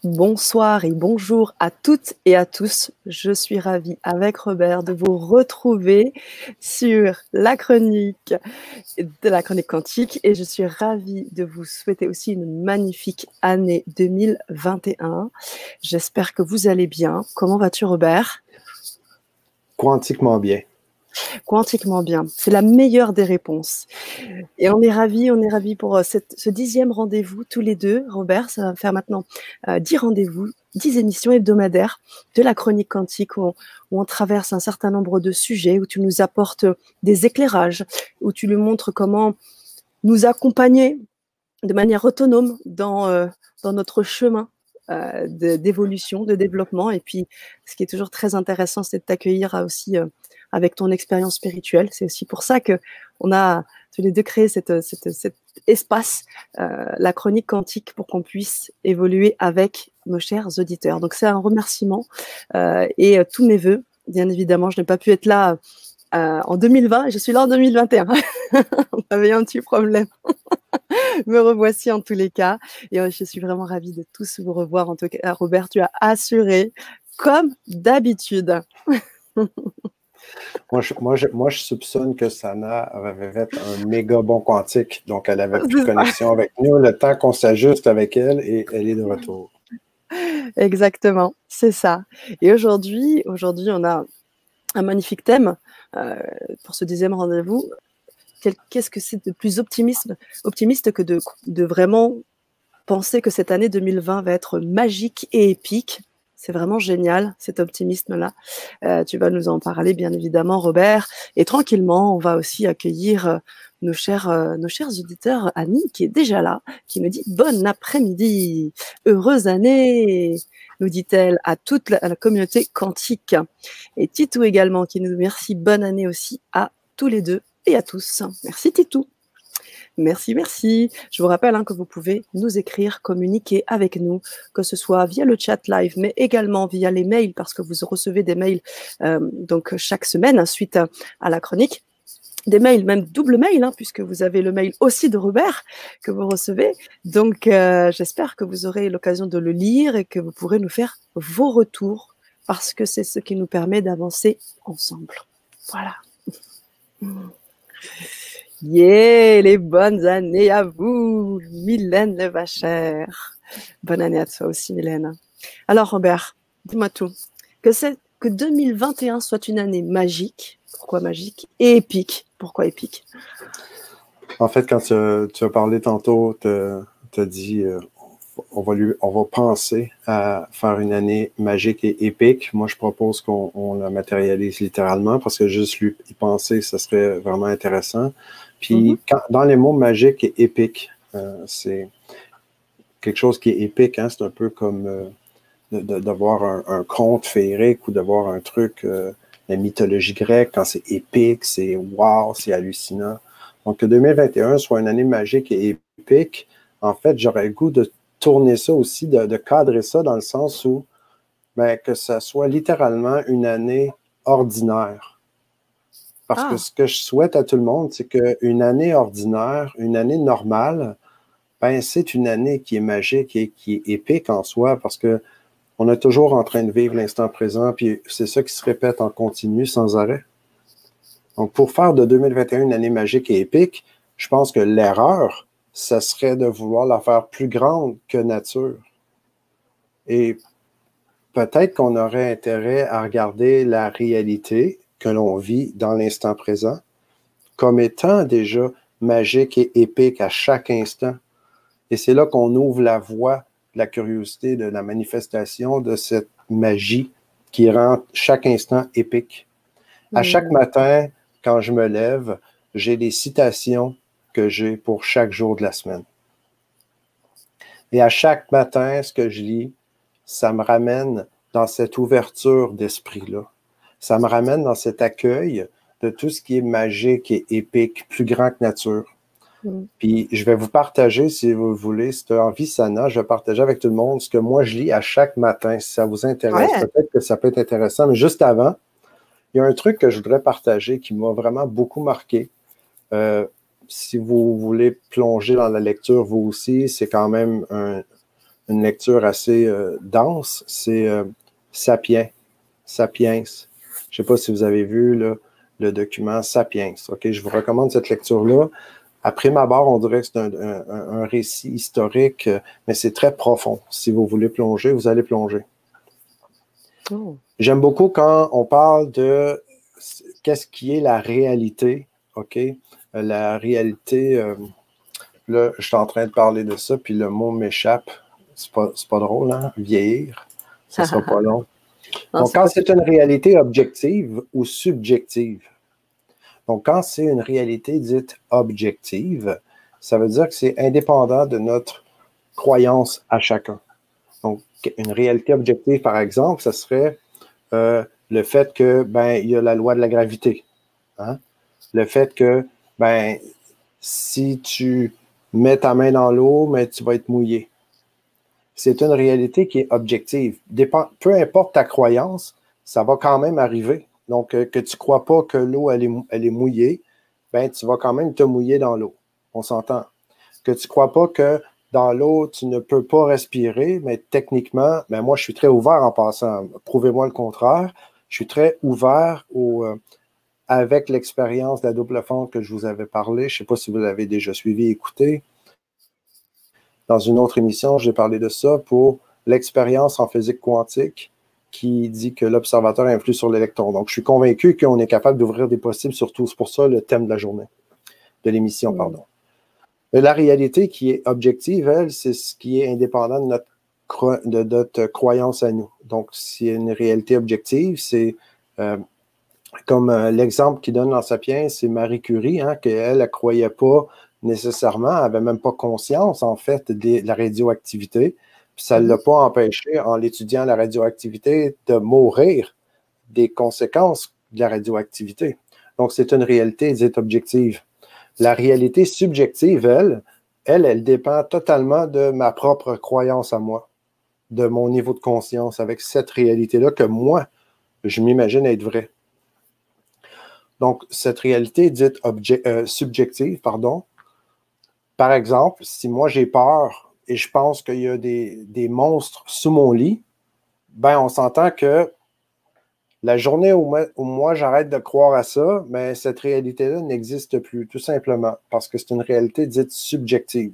Bonsoir et bonjour à toutes et à tous. Je suis ravie avec Robert de vous retrouver sur la chronique quantique et je suis ravie de vous souhaiter aussi une magnifique année 2021. J'espère que vous allez bien. Comment vas-tu, Robert? Quantiquement bien. Quantiquement bien. C'est la meilleure des réponses. Et on est ravis pour ce 10e rendez-vous tous les deux. Robert, ça va faire maintenant 10 rendez-vous, 10 émissions hebdomadaires de la chronique quantique où on traverse un certain nombre de sujets, où tu nous apportes des éclairages, où tu nous montres comment nous accompagner de manière autonome dans notre chemin d'évolution, de développement. Et puis, ce qui est toujours très intéressant, c'est de t'accueillir aussi avec ton expérience spirituelle. C'est aussi pour ça que on a tous les deux créé cet espace, la chronique quantique, pour qu'on puisse évoluer avec nos chers auditeurs. Donc, c'est un remerciement et tous mes voeux. Bien évidemment, je n'ai pas pu être là en 2020 et je suis là en 2021. On avait un petit problème. Me revoici en tous les cas. Et je suis vraiment ravie de tous vous revoir. En tout cas, Robert, tu as assuré comme d'habitude. Moi, je soupçonne que Sana avait fait un méga bon quantique. Donc, elle avait plus de connexion avec nous. Le temps qu'on s'ajuste avec elle et elle est de retour. Exactement, c'est ça. Et aujourd'hui, on a un magnifique thème euh, pour ce 10e rendez-vous. Qu'est-ce que c'est de plus optimiste que de vraiment penser que cette année 2020 va être magique et épique. C'est vraiment génial, cet optimisme-là. Tu vas nous en parler, bien évidemment, Robert. Et tranquillement, on va aussi accueillir nos chers auditeurs. Annie, qui est déjà là, qui nous dit « Bon après-midi, heureuse année !» nous dit-elle à toute la communauté quantique. Et Titou également, qui nous dit « Merci, bonne année aussi à tous les deux et à tous. » Merci Titou. Merci, merci. Je vous rappelle que vous pouvez nous écrire, communiquer avec nous, que ce soit via le chat live, mais également via les mails, parce que vous recevez des mails donc chaque semaine suite à la chronique. Des mails, même double mail, puisque vous avez le mail aussi de Robert que vous recevez. Donc, j'espère que vous aurez l'occasion de le lire et que vous pourrez nous faire vos retours, parce que c'est ce qui nous permet d'avancer ensemble. Voilà. Yeah, les bonnes années à vous, Mylène Levachère. Bonne année à toi aussi, Mylène. Alors, Robert, dis-moi tout. Que 2021 soit une année magique. Pourquoi magique? Et épique. Pourquoi épique? En fait, quand tu as parlé tantôt, tu as dit on va penser à faire une année magique et épique. Moi, je propose qu'on la matérialise littéralement parce que juste y penser, ça serait vraiment intéressant. Puis, dans les mots magique et épique, c'est quelque chose qui est épique. C'est un peu comme d'avoir un conte féerique ou d'avoir un truc, la mythologie grecque, quand c'est épique, c'est wow, c'est hallucinant. Donc, que 2021 soit une année magique et épique, en fait, j'aurais le goût de tourner ça aussi, de cadrer ça dans le sens où que ça soit littéralement une année ordinaire. Parce que ce que je souhaite à tout le monde, c'est qu'une année ordinaire, une année normale, c'est une année qui est magique et qui est épique en soi parce que on est toujours en train de vivre l'instant présent, puis c'est ça qui se répète en continu, sans arrêt. Donc, pour faire de 2021 une année magique et épique, je pense que l'erreur, ça serait de vouloir la faire plus grande que nature. Et peut-être qu'on aurait intérêt à regarder la réalité que l'on vit dans l'instant présent comme étant déjà magique et épique à chaque instant. Et c'est là qu'on ouvre la voie de la curiosité, de la manifestation de cette magie qui rend chaque instant épique. À chaque matin, quand je me lève, j'ai des citations que j'ai pour chaque jour de la semaine. Et à chaque matin, ce que je lis, ça me ramène dans cette ouverture d'esprit-là. Ça me ramène dans cet accueil de tout ce qui est magique et épique, plus grand que nature. Puis je vais vous partager, si vous voulez, si tu as envie, Sana, je vais partager avec tout le monde ce que moi je lis à chaque matin. Si ça vous intéresse, peut-être que ça peut être intéressant. Mais juste avant, il y a un truc que je voudrais partager qui m'a vraiment beaucoup marqué. Si vous voulez plonger dans la lecture, vous aussi, c'est quand même une lecture assez dense, c'est Sapiens. Sapiens. Je ne sais pas si vous avez vu là, le document Sapiens. Okay? Je vous recommande cette lecture-là. À prime abord, on dirait que c'est un récit historique, mais c'est très profond. Si vous voulez plonger, vous allez plonger. Oh. J'aime beaucoup quand on parle de qu'est-ce qui est la réalité, OK? La réalité, là, je suis en train de parler de ça, puis le mot m'échappe. C'est pas drôle, hein? Vieillir, ça sera pas long. Non, donc, quand c'est une réalité objective ou subjective, donc quand c'est une réalité dite objective, ça veut dire que c'est indépendant de notre croyance à chacun. Donc, une réalité objective, par exemple, ça serait le fait que, il y a la loi de la gravité. Hein? Le fait que, si tu mets ta main dans l'eau, mais tu vas être mouillé. C'est une réalité qui est objective. Peu importe ta croyance, ça va quand même arriver. Donc, que tu ne crois pas que l'eau, elle est mouillée, tu vas quand même te mouiller dans l'eau. On s'entend. Que tu ne crois pas que dans l'eau, tu ne peux pas respirer, mais techniquement, moi, je suis très ouvert en passant. Prouvez-moi le contraire. Je suis très ouvert avec l'expérience de la double fente que je vous avais parlé. Je ne sais pas si vous l'avez déjà suivi, écouté. Dans une autre émission, j'ai parlé de ça pour l'expérience en physique quantique qui dit que l'observateur influe sur l'électron. Donc, je suis convaincu qu'on est capable d'ouvrir des possibles, surtout, c'est pour ça le thème de la journée, de l'émission, pardon. La réalité qui est objective, elle, c'est ce qui est indépendant de notre croyance à nous. Donc, s'il y a une réalité objective, c'est comme l'exemple qu'il donne dans Sapiens, c'est Marie Curie, hein, qu'elle ne croyait pas nécessairement, elle n'avait même pas conscience, en fait, de la radioactivité. Puis ça ne l'a pas empêché, en l'étudiant la radioactivité, de mourir des conséquences de la radioactivité. Donc, c'est une réalité dite objective. La réalité subjective, elle dépend totalement de ma propre croyance à moi, de mon niveau de conscience avec cette réalité-là que moi, je m'imagine être vraie. Donc, cette réalité dite subjective, par exemple, si moi j'ai peur et je pense qu'il y a des monstres sous mon lit, on s'entend que la journée où moi j'arrête de croire à ça, mais cette réalité-là n'existe plus, tout simplement, parce que c'est une réalité dite subjective.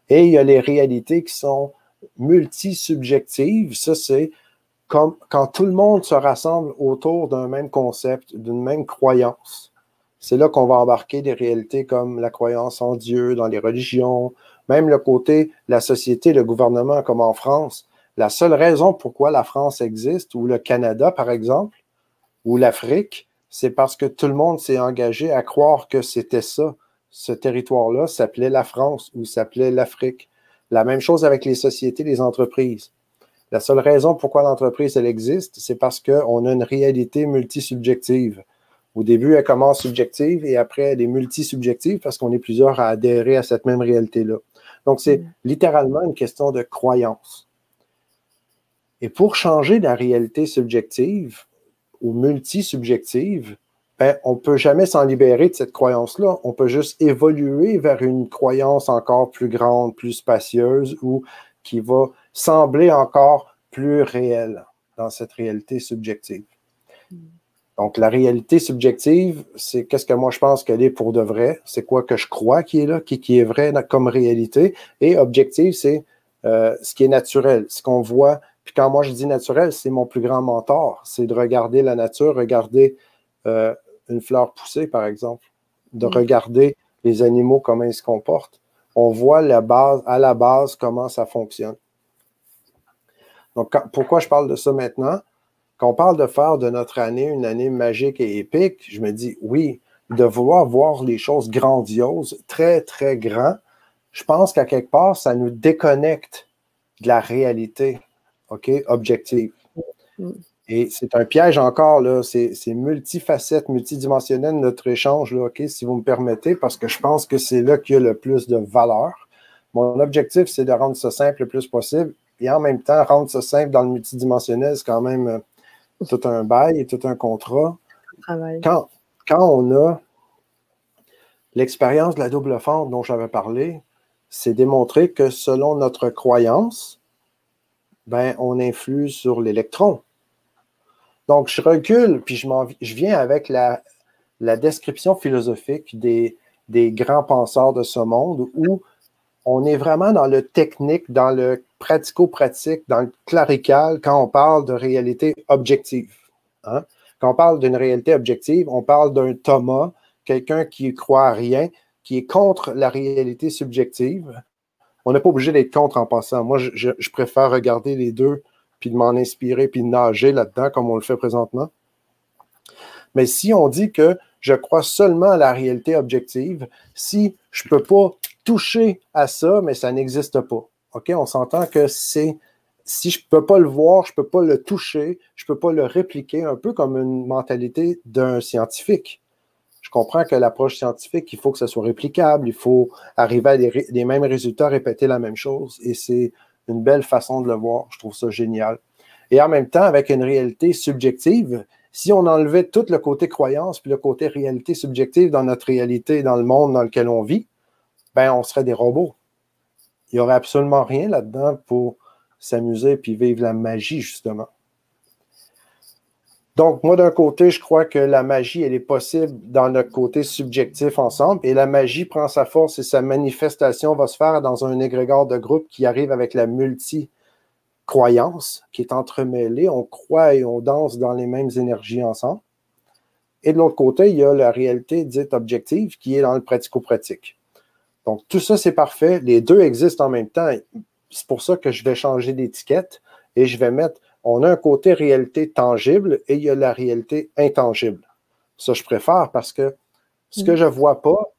Et il y a les réalités qui sont multisubjectives. Ça, c'est comme quand tout le monde se rassemble autour d'un même concept, d'une même croyance. C'est là qu'on va embarquer des réalités comme la croyance en Dieu, dans les religions, même le côté, la société, le gouvernement, comme en France. La seule raison pourquoi la France existe, ou le Canada, par exemple, ou l'Afrique, c'est parce que tout le monde s'est engagé à croire que c'était ça. Ce territoire-là s'appelait la France ou s'appelait l'Afrique. La même chose avec les sociétés, les entreprises. La seule raison pourquoi l'entreprise, elle existe, c'est parce qu'on a une réalité multisubjective. Au début, elle commence subjective et après, elle est multisubjective parce qu'on est plusieurs à adhérer à cette même réalité-là. Donc, c'est littéralement une question de croyance. Et pour changer la réalité subjective ou multisubjective, on ne peut jamais s'en libérer de cette croyance-là. On peut juste évoluer vers une croyance encore plus grande, plus spacieuse ou qui va sembler encore plus réelle dans cette réalité subjective. Donc, la réalité subjective, c'est qu'est-ce que moi je pense qu'elle est pour de vrai, c'est quoi que je crois qui est là, qui est vrai comme réalité, et objective, c'est ce qui est naturel, ce qu'on voit. Puis quand moi je dis naturel, c'est mon plus grand mentor, c'est de regarder la nature, regarder une fleur pousser, par exemple, de regarder les animaux, comment ils se comportent. On voit à la base comment ça fonctionne. Donc, pourquoi je parle de ça maintenant? Quand on parle de faire de notre année une année magique et épique, je me dis, oui, de vouloir voir les choses grandioses, très, très grand, je pense qu'à quelque part, ça nous déconnecte de la réalité, OK, objective. Et c'est un piège encore, là, c'est multifacette, multidimensionnel notre échange, là, OK, si vous me permettez, parce que je pense que c'est là qu'il y a le plus de valeur. Mon objectif, c'est de rendre ça simple le plus possible, et en même temps, rendre ça simple dans le multidimensionnel, c'est quand même tout un bail et tout un contrat. Quand on a l'expérience de la double fente dont j'avais parlé, c'est démontré que selon notre croyance, ben, on influe sur l'électron. Donc, je recule, puis je viens avec la description philosophique des grands penseurs de ce monde où on est vraiment dans le technique, dans le pratico-pratique, dans le clérical quand on parle de réalité objective. Hein? Quand on parle d'une réalité objective, on parle d'un Thomas, quelqu'un qui ne croit à rien, qui est contre la réalité subjective. On n'est pas obligé d'être contre en passant. Moi, je préfère regarder les deux, puis de m'en inspirer, puis de nager là-dedans, comme on le fait présentement. Mais si on dit que je crois seulement à la réalité objective, si je ne peux pas toucher à ça, mais ça n'existe pas. OK? On s'entend que si je ne peux pas le voir, je ne peux pas le toucher, je ne peux pas le répliquer, un peu comme une mentalité d'un scientifique. Je comprends que l'approche scientifique, il faut que ça soit réplicable, il faut arriver à des mêmes résultats, répéter la même chose, et c'est une belle façon de le voir. Je trouve ça génial. Et en même temps, avec une réalité subjective, si on enlevait tout le côté croyance puis le côté réalité subjective dans notre réalité, dans le monde dans lequel on vit, ben on serait des robots. Il n'y aurait absolument rien là-dedans pour s'amuser puis vivre la magie, justement. Donc, moi, d'un côté, je crois que la magie, elle est possible dans notre côté subjectif ensemble, et la magie prend sa force et sa manifestation va se faire dans un égrégore de groupe qui arrive avec la multi-croyance, qui est entremêlée. On croit et on danse dans les mêmes énergies ensemble. Et de l'autre côté, il y a la réalité dite objective qui est dans le pratico-pratique. Donc, tout ça, c'est parfait. Les deux existent en même temps. C'est pour ça que je vais changer d'étiquette et je vais mettre, on a un côté réalité tangible et il y a la réalité intangible. Ça, je préfère parce que ce que je ne vois pas,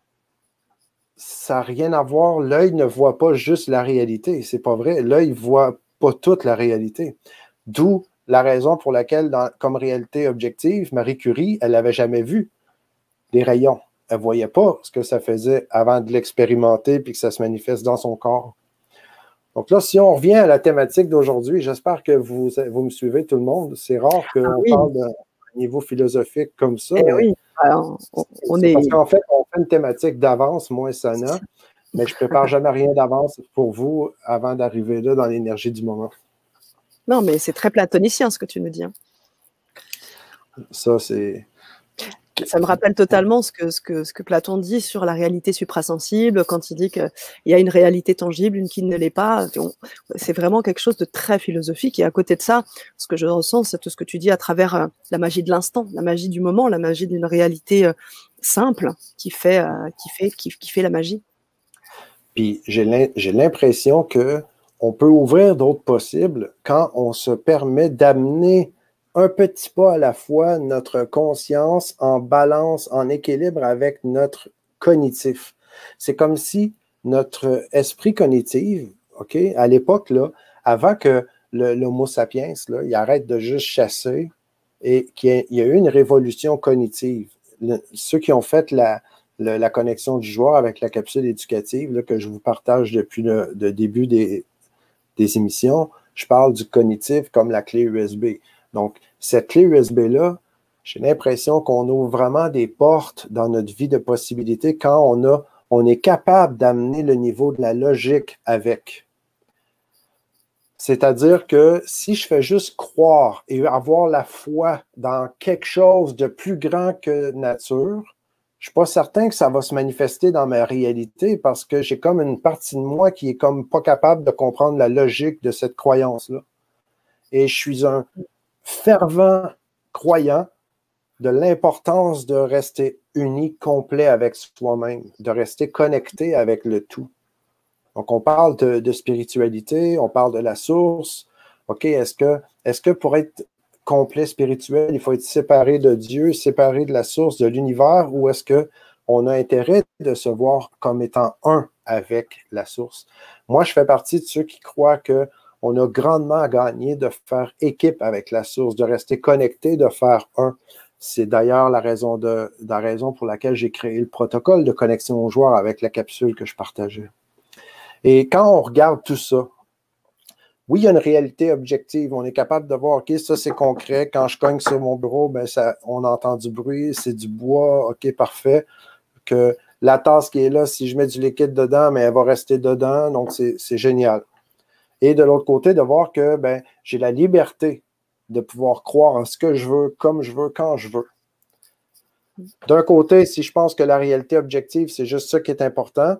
ça n'a rien à voir. L'œil ne voit pas juste la réalité. C'est pas vrai. L'œil ne voit pas toute la réalité. D'où la raison pour laquelle, comme réalité objective, Marie Curie, elle n'avait jamais vu les rayons. Elle ne voyait pas ce que ça faisait avant de l'expérimenter puis que ça se manifeste dans son corps. Donc là, si on revient à la thématique d'aujourd'hui, j'espère que vous me suivez, tout le monde. C'est rare qu'on parle d'un niveau philosophique comme ça. Oui, on est... Parce qu'en fait, on fait une thématique d'avance, moi et Sana, mais je ne prépare jamais rien d'avance pour vous avant d'arriver là dans l'énergie du moment. Non, mais c'est très platonicien ce que tu nous dis. Hein. Ça, c'est... Ça me rappelle totalement ce que Platon dit sur la réalité suprasensible, quand il dit qu'il y a une réalité tangible, une qui ne l'est pas. C'est vraiment quelque chose de très philosophique. Et à côté de ça, ce que je ressens, c'est tout ce que tu dis à travers la magie de l'instant, la magie du moment, la magie d'une réalité simple qui fait la magie. Puis j'ai l'impression qu'on peut ouvrir d'autres possibles quand on se permet d'amener un petit pas à la fois notre conscience en balance, en équilibre avec notre cognitif. C'est comme si notre esprit cognitif, OK, à l'époque, là, avant que l'Homo sapiens, là, il arrête de juste chasser et qu'il y a eu une révolution cognitive. Ceux qui ont fait la connexion du joueur avec la capsule éducative là, que je vous partage depuis le début des émissions, je parle du cognitif comme la clé USB. Donc, cette clé USB-là, j'ai l'impression qu'on ouvre vraiment des portes dans notre vie de possibilités quand on est capable d'amener le niveau de la logique avec. C'est-à-dire que si je fais juste croire et avoir la foi dans quelque chose de plus grand que nature, je ne suis pas certain que ça va se manifester dans ma réalité parce que j'ai comme une partie de moi qui est comme pas capable de comprendre la logique de cette croyance-là. Et je suis un fervent croyant de l'importance de rester uni, complet avec soi-même, de rester connecté avec le tout. Donc, on parle de spiritualité, on parle de la source. OK, est-ce que pour être complet spirituel, il faut être séparé de Dieu, séparé de la source, de l'univers, ou est-ce qu'on a intérêt de se voir comme étant un avec la source? Moi, je fais partie de ceux qui croient que on a grandement à gagner de faire équipe avec la source, de rester connecté, de faire un. C'est d'ailleurs la raison pour laquelle j'ai créé le protocole de connexion aux joueurs avec la capsule que je partageais. Et quand on regarde tout ça, oui, il y a une réalité objective. On est capable de voir, OK, ça c'est concret. Quand je cogne sur mon bureau, ben on entend du bruit, c'est du bois, OK, parfait. Que la tasse qui est là, si je mets du liquide dedans, mais elle va rester dedans, donc c'est génial. Et de l'autre côté, de voir que ben, j'ai la liberté de pouvoir croire en ce que je veux, comme je veux, quand je veux. D'un côté, si je pense que la réalité objective, c'est juste ça qui est important,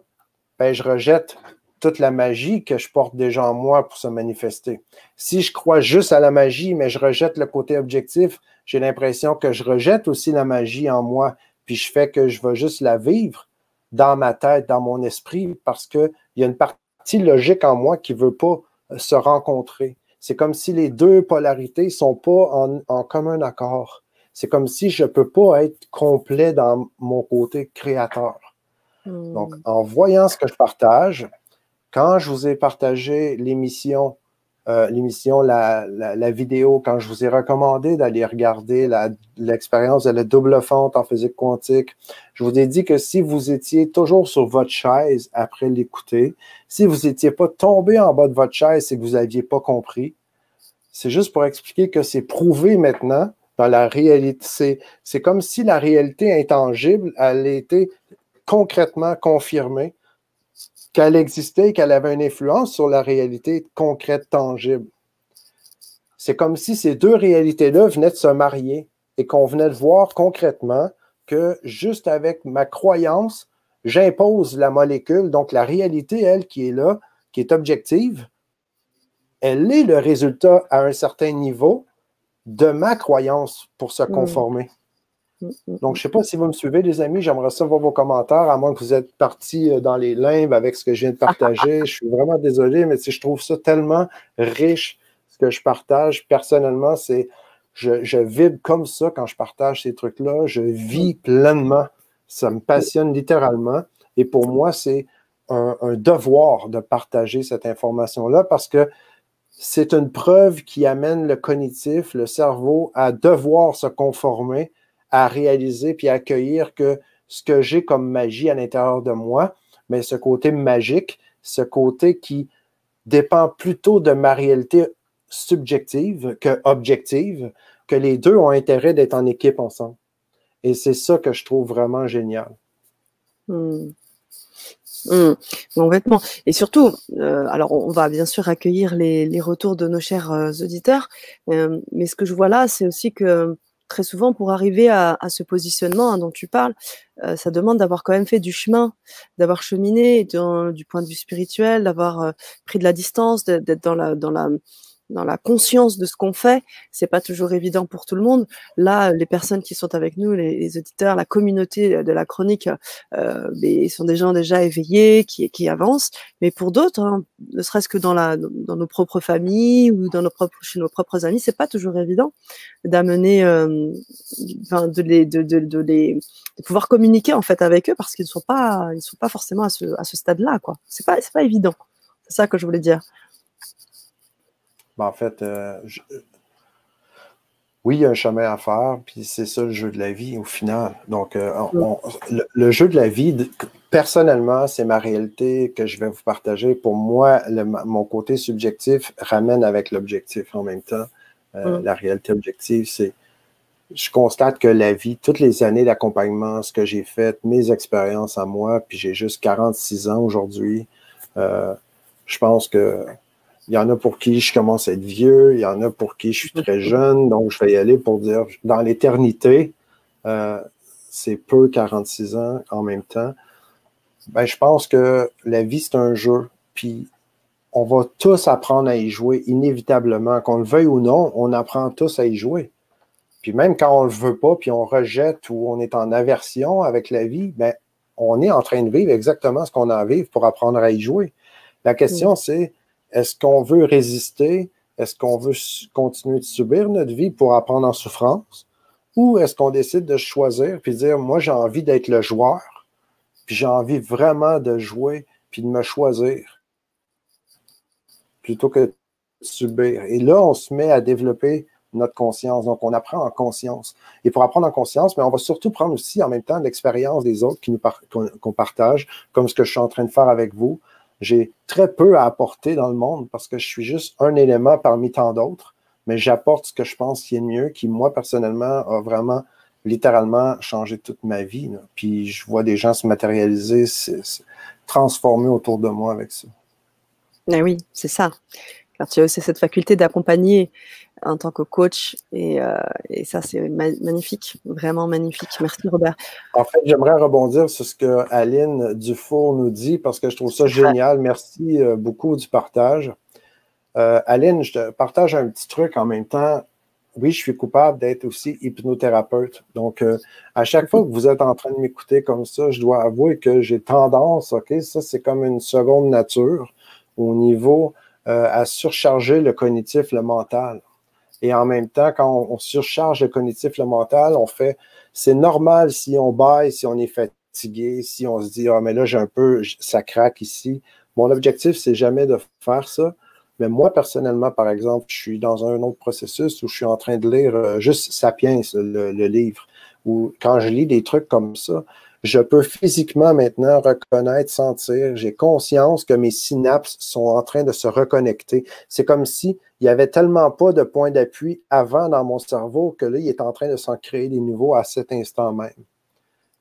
ben, je rejette toute la magie que je porte déjà en moi pour se manifester. Si je crois juste à la magie, mais je rejette le côté objectif, j'ai l'impression que je rejette aussi la magie en moi, puis je fais que je vais juste la vivre dans ma tête, dans mon esprit, parce qu'il y a une partie logique en moi qui ne veut pas se rencontrer. C'est comme si les deux polarités ne sont pas en commun accord. C'est comme si je ne peux pas être complet dans mon côté créateur. Donc, en voyant ce que je partage, quand je vous ai partagé l'émission, la vidéo, quand je vous ai recommandé d'aller regarder l'expérience de la double fente en physique quantique, je vous ai dit que si vous étiez toujours sur votre chaise après l'écouter, si vous n'étiez pas tombé en bas de votre chaise, c'est que vous n'aviez pas compris. C'est juste pour expliquer que c'est prouvé maintenant dans la réalité. C'est comme si la réalité intangible, elle était concrètement confirmée qu'elle existait et qu'elle avait une influence sur la réalité concrète, tangible. C'est comme si ces deux réalités-là venaient de se marier et qu'on venait de voir concrètement que juste avec ma croyance, j'impose la molécule, donc la réalité, elle, qui est là, qui est objective, elle est le résultat à un certain niveau de ma croyance pour se conformer. Donc, je ne sais pas si vous me suivez, les amis. J'aimerais ça voir vos commentaires, à moins que vous êtes partis dans les limbes avec ce que je viens de partager. Je suis vraiment désolé, mais je trouve ça tellement riche, ce que je partage. Personnellement, je vibre comme ça quand je partage ces trucs-là. Je vis pleinement. Ça me passionne littéralement. Et pour moi, c'est un devoir de partager cette information-là parce que c'est une preuve qui amène le cognitif, le cerveau, à devoir se conformer, à réaliser puis à accueillir que ce que j'ai comme magie à l'intérieur de moi, mais ce côté magique, ce côté qui dépend plutôt de ma réalité subjective que objective, que les deux ont intérêt d'être en équipe ensemble. Et c'est ça que je trouve vraiment génial. Complètement. Et surtout, alors on va bien sûr accueillir les retours de nos chers auditeurs, mais ce que je vois là, c'est aussi que très souvent, pour arriver à ce positionnement dont tu parles, ça demande d'avoir quand même fait du chemin, d'avoir cheminé du point de vue spirituel, d'avoir pris de la distance, d'être dans la conscience de ce qu'on fait. C'est pas toujours évident pour tout le monde. Là, les personnes qui sont avec nous, les auditeurs, la communauté de la chronique, ils sont des gens déjà éveillés, qui avancent. Mais pour d'autres, hein, ne serait-ce que dans nos propres familles ou chez nos propres amis, c'est pas toujours évident d'amener, de pouvoir communiquer en fait avec eux parce qu'ils sont pas forcément à ce stade-là, quoi. C'est pas évident. C'est ça que je voulais dire. Ben, en fait, oui, il y a un chemin à faire, puis c'est ça le jeu de la vie au final. Donc, le jeu de la vie, personnellement, c'est ma réalité que je vais vous partager. Pour moi, mon côté subjectif ramène avec l'objectif en même temps. La réalité objective, c'est, je constate que la vie, toutes les années d'accompagnement, ce que j'ai fait, mes expériences à moi, puis j'ai juste 46 ans aujourd'hui, je pense que il y en a pour qui je commence à être vieux, il y en a pour qui je suis très jeune, donc je vais y aller pour dire, dans l'éternité, c'est peu 46 ans en même temps. Ben, je pense que la vie, c'est un jeu, puis on va tous apprendre à y jouer inévitablement. Qu'on le veuille ou non, on apprend tous à y jouer. Puis même quand on ne le veut pas, puis on rejette ou on est en aversion avec la vie, ben, on est en train de vivre exactement ce qu'on a à vivre pour apprendre à y jouer. La question, c'est, est-ce qu'on veut résister? Est-ce qu'on veut continuer de subir notre vie pour apprendre en souffrance? Ou est-ce qu'on décide de choisir puis de dire, moi, j'ai envie d'être le joueur, puis j'ai envie vraiment de jouer puis de me choisir plutôt que de subir. Et là, on se met à développer notre conscience. Donc, on apprend en conscience. Et pour apprendre en conscience, mais on va surtout prendre aussi en même temps l'expérience des autres qu'on partage, comme ce que je suis en train de faire avec vous. J'ai très peu à apporter dans le monde parce que je suis juste un élément parmi tant d'autres, mais j'apporte ce que je pense qui est mieux, qui, moi, personnellement, a vraiment, littéralement, changé toute ma vie. Là. Puis je vois des gens se matérialiser, se transformer autour de moi avec ça. Ah oui, c'est ça. Car tu as aussi cette faculté d'accompagner en tant que coach et ça, c'est magnifique, vraiment magnifique. Merci, Robert. En fait, j'aimerais rebondir sur ce que Aline Dufour nous dit parce que je trouve ça C'est vrai. génial. Merci beaucoup du partage. Aline, je te partage un petit truc en même temps. Oui, je suis coupable d'être aussi hypnothérapeute. Donc, à chaque fois que vous êtes en train de m'écouter comme ça, je dois avouer que j'ai tendance, OK, ça c'est comme une seconde nature au niveau à surcharger le cognitif, le mental. Et en même temps, quand on surcharge le cognitif, le mental, on fait, c'est normal si on baille, si on est fatigué, si on se dit, ah, mais là, j'ai un peu, ça craque ici. Mon objectif, c'est jamais de faire ça. Mais moi, personnellement, par exemple, je suis dans un autre processus où je suis en train de lire juste Sapiens, le livre, où quand je lis des trucs comme ça, je peux physiquement maintenant reconnaître, sentir, j'ai conscience que mes synapses sont en train de se reconnecter. C'est comme si il n'y avait tellement pas de point d'appui avant dans mon cerveau que là, il est en train de s'en créer des nouveaux à cet instant même.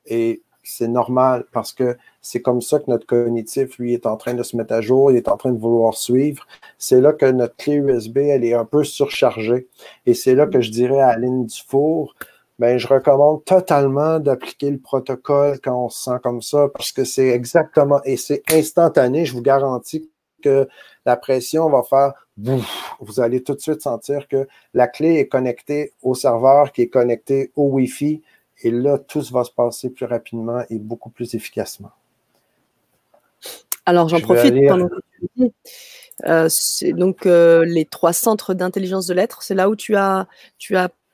Et c'est normal parce que c'est comme ça que notre cognitif, lui, est en train de se mettre à jour, il est en train de vouloir suivre. C'est là que notre clé USB, elle est un peu surchargée. Et c'est là que je dirais à Aline Dufour, ben, je recommande totalement d'appliquer le protocole quand on se sent comme ça parce que c'est exactement, et c'est instantané, je vous garantis que la pression va faire bouf, vous allez tout de suite sentir que la clé est connectée au serveur qui est connecté au Wi-Fi. Et là, tout va se passer plus rapidement et beaucoup plus efficacement. Alors, j'en Je vais profite aller. pendant que tu le dis. C'est donc les 3 centres d'intelligence de l'être, c'est là où tu as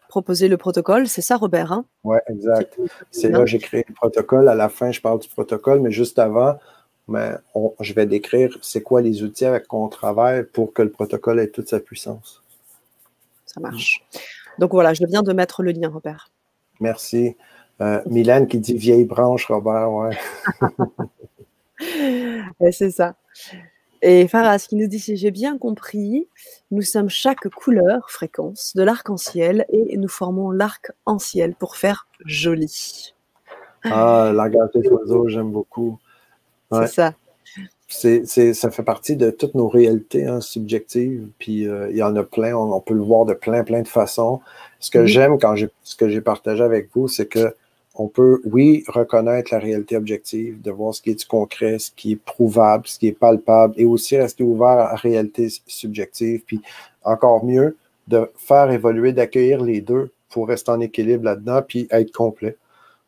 proposé le protocole, c'est ça, Robert, hein? Oui, exact. C'est là que j'ai créé le protocole. À la fin, je parle du protocole, mais juste avant, je vais décrire c'est quoi les outils avec qu'on travaille pour que le protocole ait toute sa puissance. Ça marche. Donc voilà, je viens de mettre le lien, Robert. Merci. Mylène qui dit vieille branche, Robert, ouais. C'est ça. Et Faraz qui nous dit, si j'ai bien compris, nous sommes chaque couleur, fréquence de l'arc-en-ciel et nous formons l'arc-en-ciel pour faire joli. Ah, langage des oiseaux, j'aime beaucoup. Ouais. C'est ça. Ça fait partie de toutes nos réalités subjectives, puis il y en a plein, on peut le voir de plein de façons. Ce que j'aime ce que j'ai partagé avec vous, c'est que on peut, oui, reconnaître la réalité objective, de voir ce qui est du concret, ce qui est prouvable, ce qui est palpable, et aussi rester ouvert à la réalité subjective, puis encore mieux, de faire évoluer, d'accueillir les deux pour rester en équilibre là-dedans, puis être complet.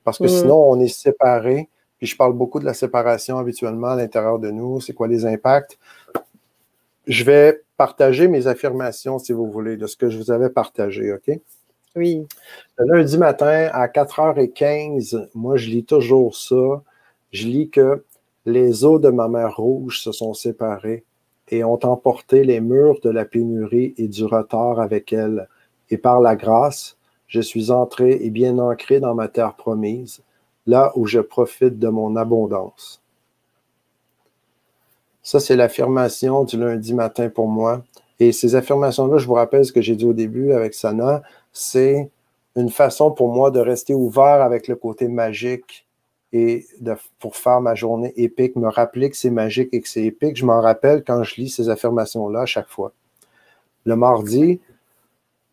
Parce que sinon, on est séparés. Puis je parle beaucoup de la séparation habituellement à l'intérieur de nous. C'est quoi les impacts? Je vais partager mes affirmations, si vous voulez, de ce que je vous avais partagé, OK? Oui. Le lundi matin, à 4h15, moi, je lis toujours ça. Je lis que les eaux de ma mer Rouge se sont séparées et ont emporté les murs de la pénurie et du retard avec elles. Et par la grâce, je suis entré et bien ancré dans ma terre promise, là où je profite de mon abondance. Ça, c'est l'affirmation du lundi matin pour moi. Et ces affirmations-là, je vous rappelle ce que j'ai dit au début avec Sana, c'est une façon pour moi de rester ouvert avec le côté magique et pour faire ma journée épique, me rappeler que c'est magique et que c'est épique. Je m'en rappelle quand je lis ces affirmations-là à chaque fois. Le mardi,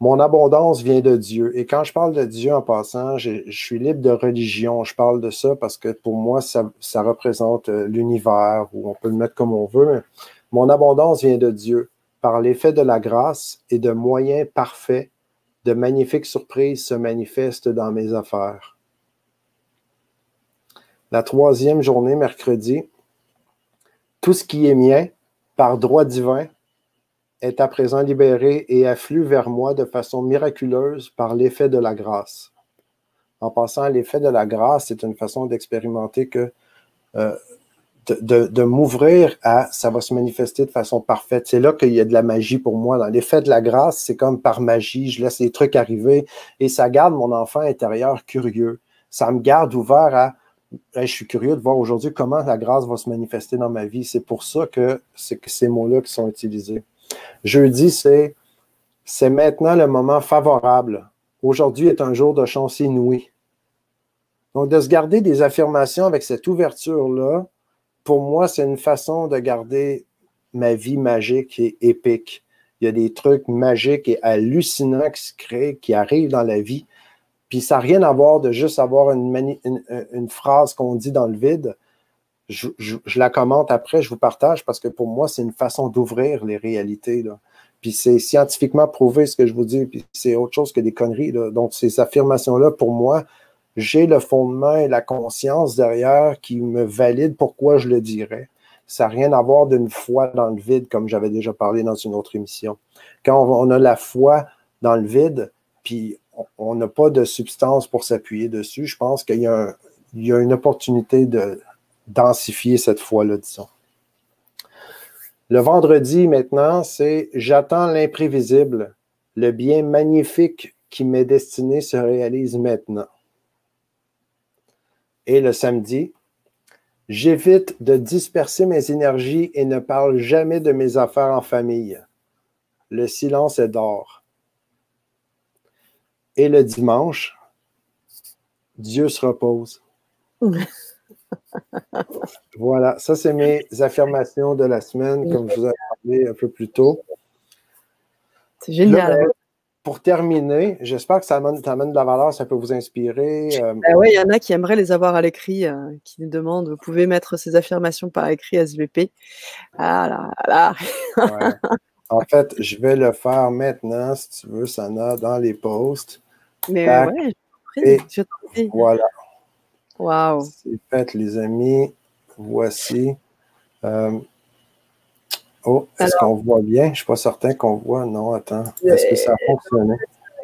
mon abondance vient de Dieu. Et quand je parle de Dieu en passant, je suis libre de religion. Je parle de ça parce que pour moi, ça représente l'univers, ou on peut le mettre comme on veut. Mais mon abondance vient de Dieu. Par l'effet de la grâce et de moyens parfaits, de magnifiques surprises se manifestent dans mes affaires. La 3e journée, mercredi, tout ce qui est mien, par droit divin, est à présent libéré et afflue vers moi de façon miraculeuse par l'effet de la grâce. En passant, l'effet de la grâce, c'est une façon d'expérimenter que de m'ouvrir à ça va se manifester de façon parfaite. C'est là qu'il y a de la magie pour moi. Dans l'effet de la grâce, c'est comme par magie, je laisse les trucs arriver et ça garde mon enfant intérieur curieux. Ça me garde ouvert à je suis curieux de voir aujourd'hui comment la grâce va se manifester dans ma vie. C'est pour ça que c'est ces mots-là qui sont utilisés. Jeudi, c'est maintenant le moment favorable. Aujourd'hui est un jour de chance inouïe. Donc, de se garder des affirmations avec cette ouverture-là, pour moi, c'est une façon de garder ma vie magique et épique. Il y a des trucs magiques et hallucinants qui se créent, qui arrivent dans la vie. Puis ça n'a rien à voir de juste avoir une phrase qu'on dit dans le vide. Je la commente après, je vous partage parce que pour moi, c'est une façon d'ouvrir les réalités, là. Puis c'est scientifiquement prouvé ce que je vous dis, puis c'est autre chose que des conneries, là. Donc ces affirmations-là, pour moi, j'ai le fondement et la conscience derrière qui me valide pourquoi je le dirais. Ça n'a rien à voir d'une foi dans le vide, comme j'avais déjà parlé dans une autre émission. Quand on a la foi dans le vide, puis on n'a pas de substance pour s'appuyer dessus, je pense qu'il y a une opportunité de densifier cette foi-là, disons. Le vendredi, maintenant, c'est « J'attends l'imprévisible. Le bien magnifique qui m'est destiné se réalise maintenant. » Et le samedi, « J'évite de disperser mes énergies et ne parle jamais de mes affaires en famille. Le silence est d'or. » Et le dimanche, « Dieu se repose. » Voilà, ça c'est mes affirmations de la semaine, comme je vous ai parlé un peu plus tôt. C'est génial. Là, pour terminer, j'espère que ça amène de la valeur, ça peut vous inspirer. Oui, il y en a qui aimeraient les avoir à l'écrit, qui nous demandent, vous pouvez mettre ces affirmations par écrit SVP. Ah là là. Ouais. En fait, je vais le faire maintenant, si tu veux, Sana, dans les posts. Mais Tac. ouais, je t'en prie. Voilà. Waouh. C'est fait, les amis. Voici. Oh, est-ce qu'on voit bien? Je ne suis pas certain qu'on voit. Non, attends. Est-ce que ça a fonctionné?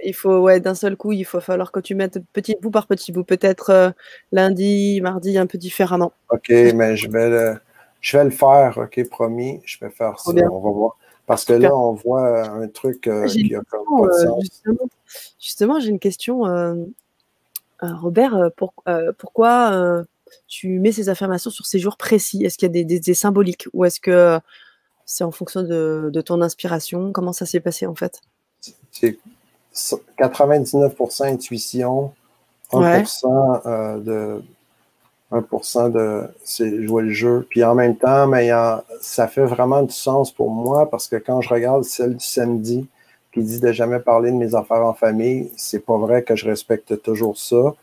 Il faut, ouais, d'un seul coup, il faut falloir que tu mettes petit bout par petit bout. Peut-être lundi, mardi, un peu différemment. OK, mais je vais le faire. OK, promis. Je vais faire ça. Bien. On va voir. Parce que là, on voit un truc qui a comme pas de sens. Justement, j'ai une question. Robert, pourquoi tu mets ces affirmations sur ces jours précis? Est-ce qu'il y a des symboliques ou est-ce que c'est en fonction de ton inspiration? Comment ça s'est passé en fait? C'est 99% intuition, 1% de 1% c'est jouer le jeu. Puis en même temps, mais ça fait vraiment du sens pour moi parce que quand je regarde celle du samedi qui dit de jamais parler de mes affaires en famille, c'est pas vrai que je respecte toujours ça.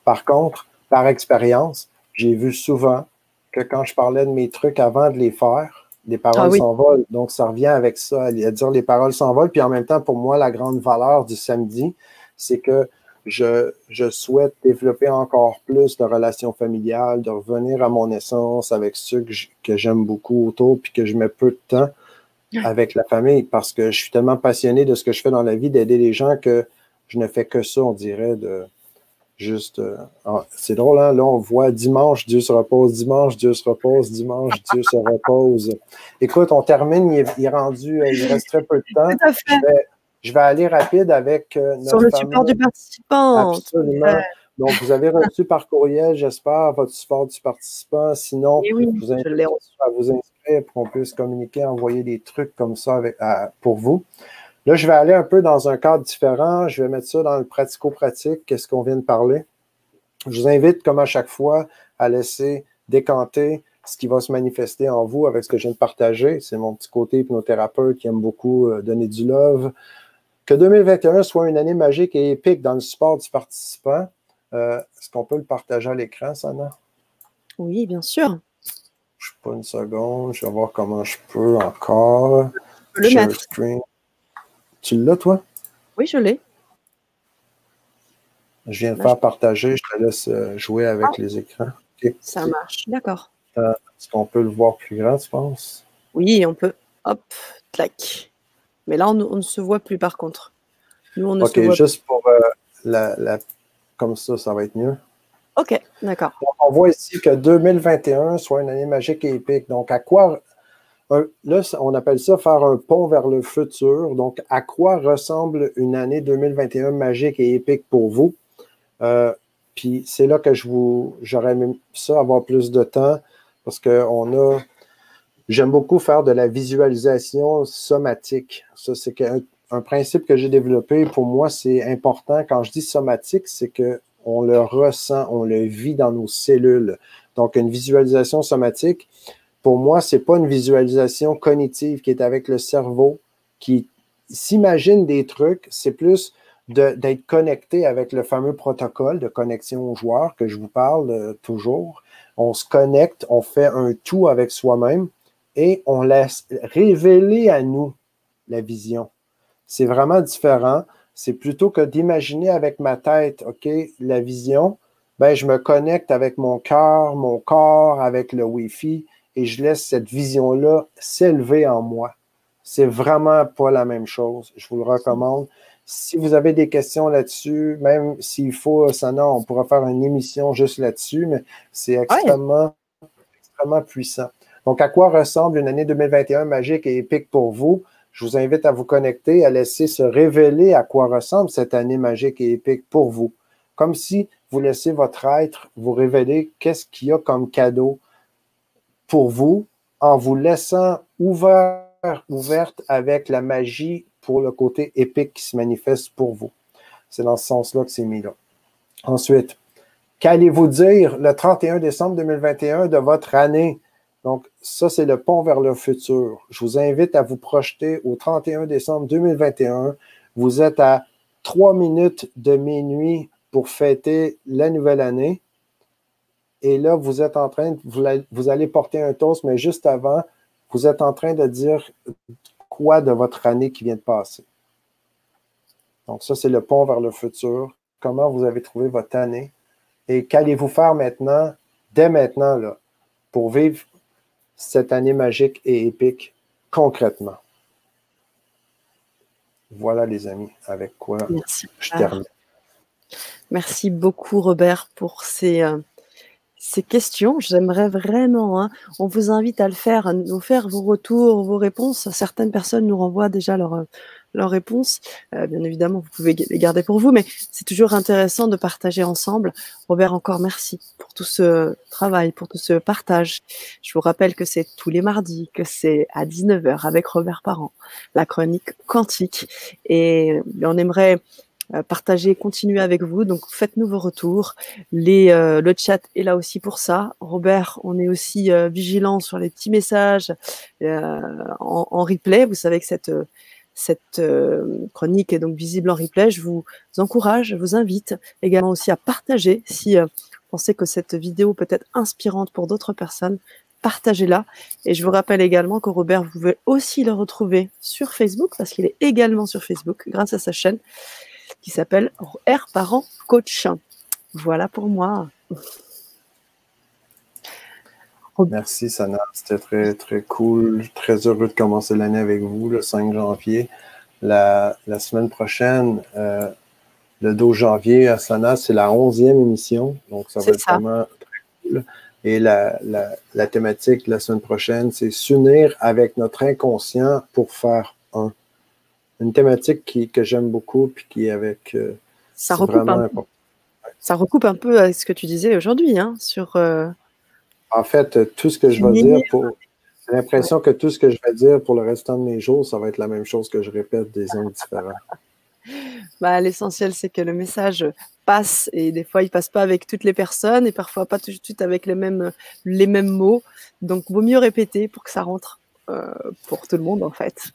Par contre, par expérience, j'ai vu souvent que quand je parlais de mes trucs avant de les faire, les paroles s'envolent. Donc, ça revient avec ça, à dire les paroles s'envolent. Puis en même temps, pour moi, la grande valeur du samedi, c'est que je souhaite développer encore plus de relations familiales, de revenir à mon essence avec ceux que j'aime beaucoup autour, puis que je mets peu de temps avec la famille, parce que je suis tellement passionné de ce que je fais dans la vie, d'aider les gens, que je ne fais que ça, on dirait, de juste... c'est drôle, hein? Là, on voit dimanche, Dieu se repose, dimanche, Dieu se repose, dimanche, Dieu se repose. Écoute, on termine, il est rendu, il reste très peu de temps. Tout à fait. Je vais aller rapide avec notre sur le support du participant. Absolument. Donc, vous avez reçu par courriel, j'espère, votre support du participant. Sinon, oui, je vous invite à vous inscrire pour qu'on puisse communiquer, envoyer des trucs comme ça pour vous. Là, je vais aller un peu dans un cadre différent. Je vais mettre ça dans le pratico-pratique, qu'est-ce qu'on vient de parler. Je vous invite, comme à chaque fois, à laisser décanter ce qui va se manifester en vous avec ce que je viens de partager. C'est mon petit côté hypnothérapeute qui aime beaucoup donner du love. Que 2021 soit une année magique et épique dans le support du participant. Est-ce qu'on peut le partager à l'écran, Sana? Oui, bien sûr. Je ne sais pas une seconde. Je vais voir comment je peux encore. Je peux le mettre. Screen. Tu l'as, toi? Oui, je l'ai. Je viens de faire partager. Je te laisse jouer avec les écrans. Okay. Ça marche. D'accord. Est-ce qu'on peut le voir plus grand, tu penses? Oui, on peut. Hop, clac. Mais là, on ne se voit plus, par contre. Nous, on ne se voit juste pour comme ça va être mieux. OK, d'accord. On voit ici que 2021 soit une année magique et épique. Donc, à quoi... là, on appelle ça faire un pont vers le futur. Donc, à quoi ressemble une année 2021 magique et épique pour vous? Puis, c'est là que j'aurais aimé ça, avoir plus de temps, parce que j'aime beaucoup faire de la visualisation somatique. Ça, c'est un principe que j'ai développé. Pour moi, c'est important. Quand je dis somatique, c'est qu'on le ressent, on le vit dans nos cellules. Donc, une visualisation somatique, pour moi, c'est pas une visualisation cognitive qui est avec le cerveau, qui s'imagine des trucs, c'est plus d'être connecté avec le fameux protocole de connexion aux joueurs que je vous parle toujours. On se connecte, on fait un tout avec soi-même et on laisse révéler à nous la vision. C'est vraiment différent. C'est plutôt que d'imaginer avec ma tête, OK, la vision, ben, je me connecte avec mon cœur, mon corps, avec le Wi-Fi et je laisse cette vision-là s'élever en moi. C'est vraiment pas la même chose. Je vous le recommande. Si vous avez des questions là-dessus, même s'il faut, Sana, on pourra faire une émission juste là-dessus, mais c'est extrêmement puissant. Donc, à quoi ressemble une année 2021 magique et épique pour vous? Je vous invite à vous connecter, à laisser se révéler à quoi ressemble cette année magique et épique pour vous. Comme si vous laissez votre être vous révéler qu'est-ce qu'il y a comme cadeau pour vous en vous laissant ouverte avec la magie pour le côté épique qui se manifeste pour vous. C'est dans ce sens-là que c'est mis là. Ensuite, qu'allez-vous dire le 31 décembre 2021 de votre année? Donc, ça, c'est le pont vers le futur. Je vous invite à vous projeter au 31 décembre 2021. Vous êtes à 3 minutes de minuit pour fêter la nouvelle année. Et là, vous êtes en train, vous allez porter un toast, mais juste avant, vous êtes en train de dire quoi de votre année qui vient de passer. Donc, ça, c'est le pont vers le futur. Comment vous avez trouvé votre année? Et qu'allez-vous faire maintenant, dès maintenant, là, pour vivre cette année magique et épique concrètement? Voilà, les amis, avec quoi je termine. Merci beaucoup, Robert, pour ces questions. J'aimerais vraiment, hein, on vous invite à le faire, à nous faire vos retours, vos réponses. Certaines personnes nous renvoient déjà leurs réponses. Bien évidemment, vous pouvez les garder pour vous, mais c'est toujours intéressant de partager ensemble. Robert, encore merci pour tout ce travail, pour tout ce partage. Je vous rappelle que c'est tous les mardis, que c'est à 19h avec Robert Parent, la chronique quantique. Et on aimerait partager, continuer avec vous. Donc, faites-nous vos retours. Le chat est là aussi pour ça. Robert, on est aussi vigilant sur les petits messages en replay. Vous savez que cette chronique est donc visible en replay. Je vous encourage, je vous invite également aussi à partager si vous pensez que cette vidéo peut être inspirante pour d'autres personnes. Partagez-la. Et je vous rappelle également que Robert, vous pouvez aussi le retrouver sur Facebook parce qu'il est également sur Facebook grâce à sa chaîne qui s'appelle R Parent Coach. Voilà pour moi. Merci, Sana. C'était très, très cool. Très heureux de commencer l'année avec vous, le 5 janvier. La semaine prochaine, le 12 janvier, à Sana, c'est la 11e émission. Donc, ça va être vraiment très cool. Et la thématique de la semaine prochaine, c'est s'unir avec notre inconscient pour faire un. Une thématique que j'aime beaucoup puis qui est avec ça recoupe important. Ça recoupe un peu à ce que tu disais aujourd'hui, hein, sur en fait, tout ce que je vais dire j'ai l'impression que tout ce que je vais dire pour le restant de mes jours, ça va être la même chose que je répète des angles différents. Bah, l'essentiel, c'est que le message passe et des fois, il passe pas avec toutes les personnes et parfois pas tout de suite avec les mêmes mots. Donc, vaut mieux répéter pour que ça rentre pour tout le monde, en fait.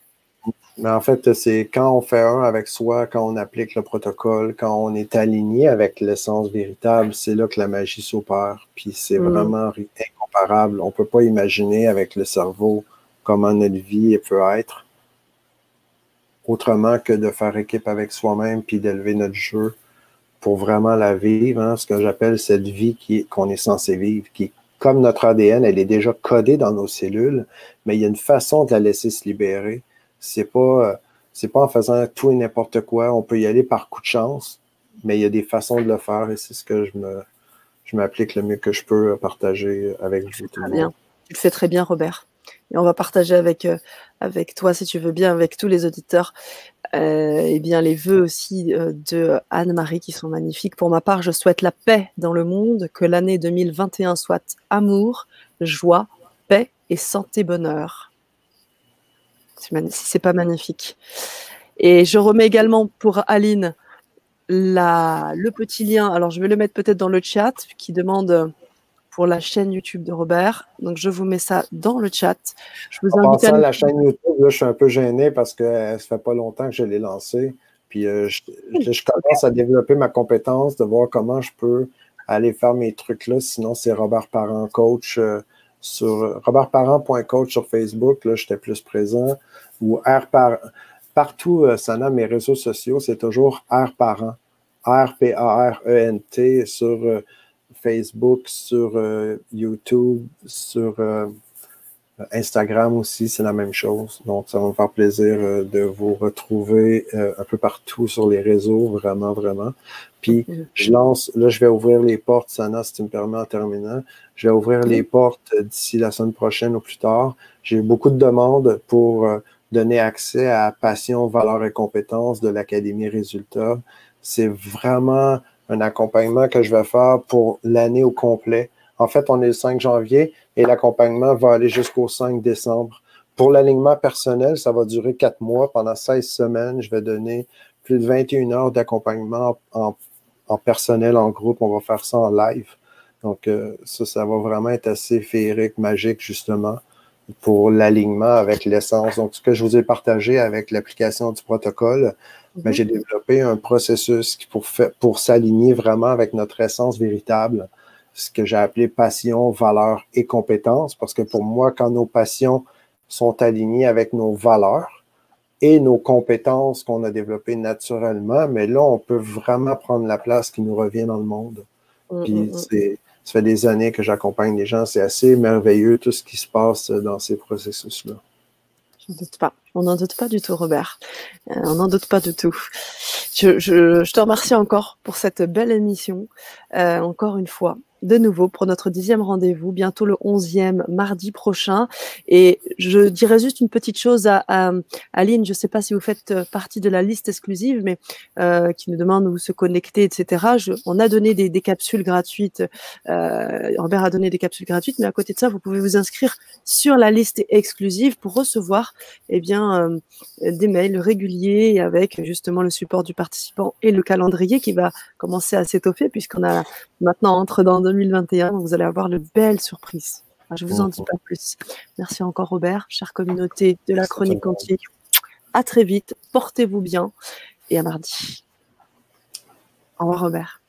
Mais en fait, c'est quand on fait un avec soi, quand on applique le protocole, quand on est aligné avec l'essence véritable, c'est là que la magie s'opère. Puis c'est vraiment incomparable. On ne peut pas imaginer avec le cerveau comment notre vie peut être autrement que de faire équipe avec soi-même puis d'élever notre jeu pour vraiment la vivre, hein, ce que j'appelle cette vie qu'on est censé vivre, qui est comme notre ADN, elle est déjà codée dans nos cellules, mais il y a une façon de la laisser se libérer. C'est pas en faisant tout et n'importe quoi. On peut y aller par coup de chance, mais il y a des façons de le faire et c'est ce que je m'applique le mieux que je peux partager avec vous tout le monde. Tu le fais très bien, Robert. Et on va partager avec toi, si tu veux bien, avec tous les auditeurs, et bien les vœux aussi de Anne-Marie qui sont magnifiques. Pour ma part, je souhaite la paix dans le monde, que l'année 2021 soit amour, joie, paix et santé, bonheur. C'est pas magnifique. Et je remets également pour Aline le petit lien. Alors, je vais le mettre peut-être dans le chat qui demande pour la chaîne YouTube de Robert. Donc, je vous mets ça dans le chat. Je vous En invite passant, la chaîne YouTube, là, je suis un peu gêné parce que ça fait pas longtemps que je l'ai lancée. Puis je commence à développer ma compétence, de voir comment je peux aller faire mes trucs là. Sinon, c'est Robert Parent Coach sur robertparent.coach sur Facebook. Là, j'étais plus présent. Ou partout, Sana, mes réseaux sociaux, c'est toujours R Parent. RPARENT sur Facebook, sur YouTube, sur Instagram aussi, c'est la même chose. Donc, ça va me faire plaisir de vous retrouver un peu partout sur les réseaux, vraiment, vraiment. Puis, je lance, là, je vais ouvrir les portes, Sana, si tu me permets en terminant. Je vais ouvrir les portes d'ici la semaine prochaine ou plus tard. J'ai eu beaucoup de demandes pour donner accès à Passion, Valeurs et Compétences de l'Académie Résultats. C'est vraiment un accompagnement que je vais faire pour l'année au complet. En fait, on est le 5 janvier et l'accompagnement va aller jusqu'au 5 décembre. Pour l'alignement personnel, ça va durer 4 mois. Pendant 16 semaines, je vais donner plus de 21 heures d'accompagnement en personnel, en groupe. On va faire ça en live. Donc, ça va vraiment être assez féerique, magique, justement, pour l'alignement avec l'essence. Donc, ce que je vous ai partagé avec l'application du protocole, mais j'ai développé un processus pour s'aligner vraiment avec notre essence véritable, ce que j'ai appelé passion, valeurs et compétences, parce que pour moi, quand nos passions sont alignées avec nos valeurs et nos compétences qu'on a développées naturellement, mais là, on peut vraiment prendre la place qui nous revient dans le monde. Puis ça fait des années que j'accompagne les gens, c'est assez merveilleux tout ce qui se passe dans ces processus-là. Je n'en doute pas. On n'en doute pas du tout, Robert. On n'en doute pas du tout. Je te remercie encore pour cette belle émission. Encore une fois, de nouveau, pour notre 10e rendez-vous, bientôt le 11e, mardi prochain. Et je dirais juste une petite chose à Aline. Je ne sais pas si vous faites partie de la liste exclusive, mais qui nous demande où se connecter, etc. On a donné des capsules gratuites. Robert a donné des capsules gratuites, mais à côté de ça, vous pouvez vous inscrire sur la liste exclusive pour recevoir des mails réguliers avec justement le support du participant et le calendrier qui va commencer à s'étoffer puisqu'on a maintenant entre dans 2021, donc vous allez avoir de belles surprises. Enfin, je ne vous en dis pas plus. Merci encore Robert, chère communauté de la Chronique Quantique. À très vite, portez-vous bien et à mardi. Au revoir Robert.